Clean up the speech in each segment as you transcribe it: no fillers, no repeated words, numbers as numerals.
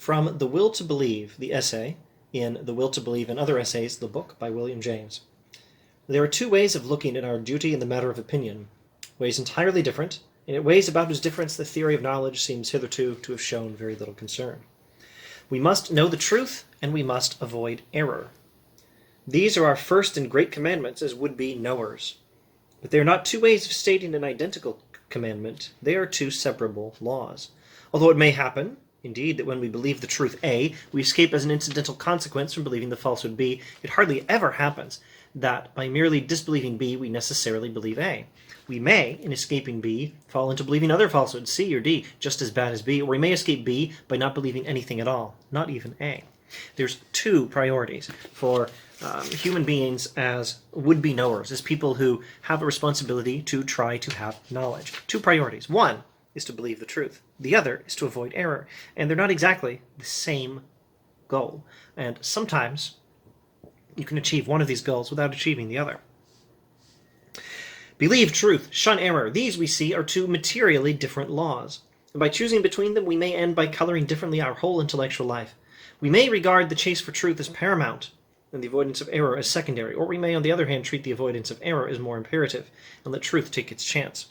From The Will to Believe, the essay, in The Will to Believe and Other Essays, the book by William James. There are two ways of looking at our duty in the matter of opinion, ways entirely different, and yet ways about whose difference the theory of knowledge seems hitherto to have shown very little concern. We must know the truth, and we must avoid error. These are our first and great commandments as would-be knowers. But they are not two ways of stating an identical commandment. They are two separable laws. Although it may happen, indeed, that when we believe the truth A, we escape as an incidental consequence from believing the falsehood B, it hardly ever happens that by merely disbelieving B, we necessarily believe A. We may, in escaping B, fall into believing other falsehoods, C or D, just as bad as B, or we may escape B by not believing anything at all, not even A. There's two priorities for human beings as would-be knowers, as people who have a responsibility to try to have knowledge. Two priorities. One is to believe the truth. The other is to avoid error. And they're not exactly the same goal. And sometimes you can achieve one of these goals without achieving the other. Believe truth, shun error. These, we see, are two materially different laws. And by choosing between them, we may end by coloring differently our whole intellectual life. We may regard the chase for truth as paramount and the avoidance of error as secondary, or we may, on the other hand, treat the avoidance of error as more imperative and let truth take its chance.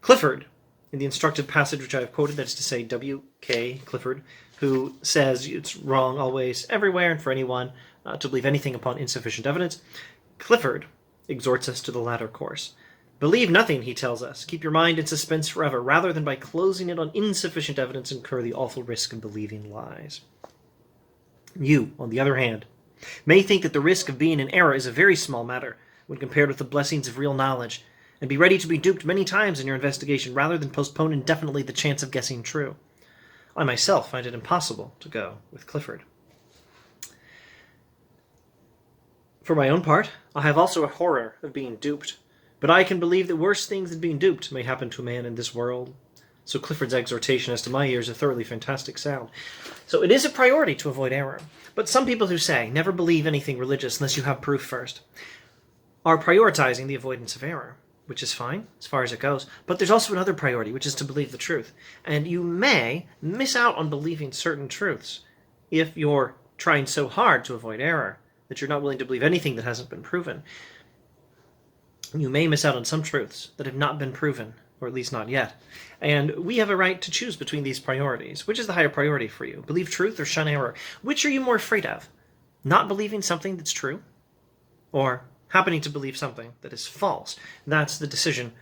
Clifford, in the instructive passage which I have quoted, that is to say W.K. Clifford, who says it's wrong always, everywhere, and for anyone to believe anything upon insufficient evidence, Clifford exhorts us to the latter course. Believe nothing, he tells us. Keep your mind in suspense forever, rather than by closing it on insufficient evidence incur the awful risk of believing lies. You, on the other hand, may think that the risk of being in error is a very small matter when compared with the blessings of real knowledge, and be ready to be duped many times in your investigation rather than postpone indefinitely the chance of guessing true. I myself find it impossible to go with Clifford. For my own part, I have also a horror of being duped, but I can believe that worse things than being duped may happen to a man in this world. So Clifford's exhortation, as to my ears, a thoroughly fantastic sound. So it is a priority to avoid error. But some people who say, never believe anything religious unless you have proof first, are prioritizing the avoidance of error, which is fine, as far as it goes. But there's also another priority, which is to believe the truth. And you may miss out on believing certain truths if you're trying so hard to avoid error that you're not willing to believe anything that hasn't been proven. You may miss out on some truths that have not been proven, or at least not yet. And we have a right to choose between these priorities. Which is the higher priority for you? Believe truth or shun error? Which are you more afraid of? Not believing something that's true? Or happening to believe something that is false? That's the decision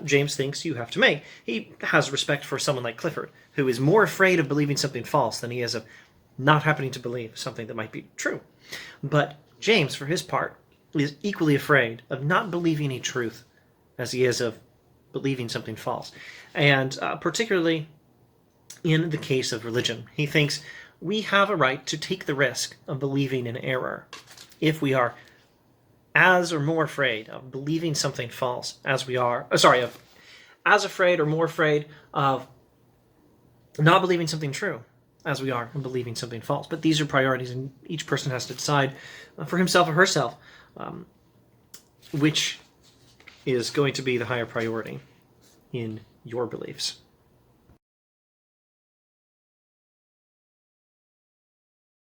James thinks you have to make. He has respect for someone like Clifford, who is more afraid of believing something false than he is of not happening to believe something that might be true. But James, for his part, is equally afraid of not believing a truth as he is of believing something false. And particularly in the case of religion, he thinks we have a right to take the risk of believing in error if we are as or more afraid of believing something false as we are, as afraid or more afraid of not believing something true as we are in believing something false. But these are priorities, and each person has to decide for himself or herself which is going to be the higher priority in your beliefs.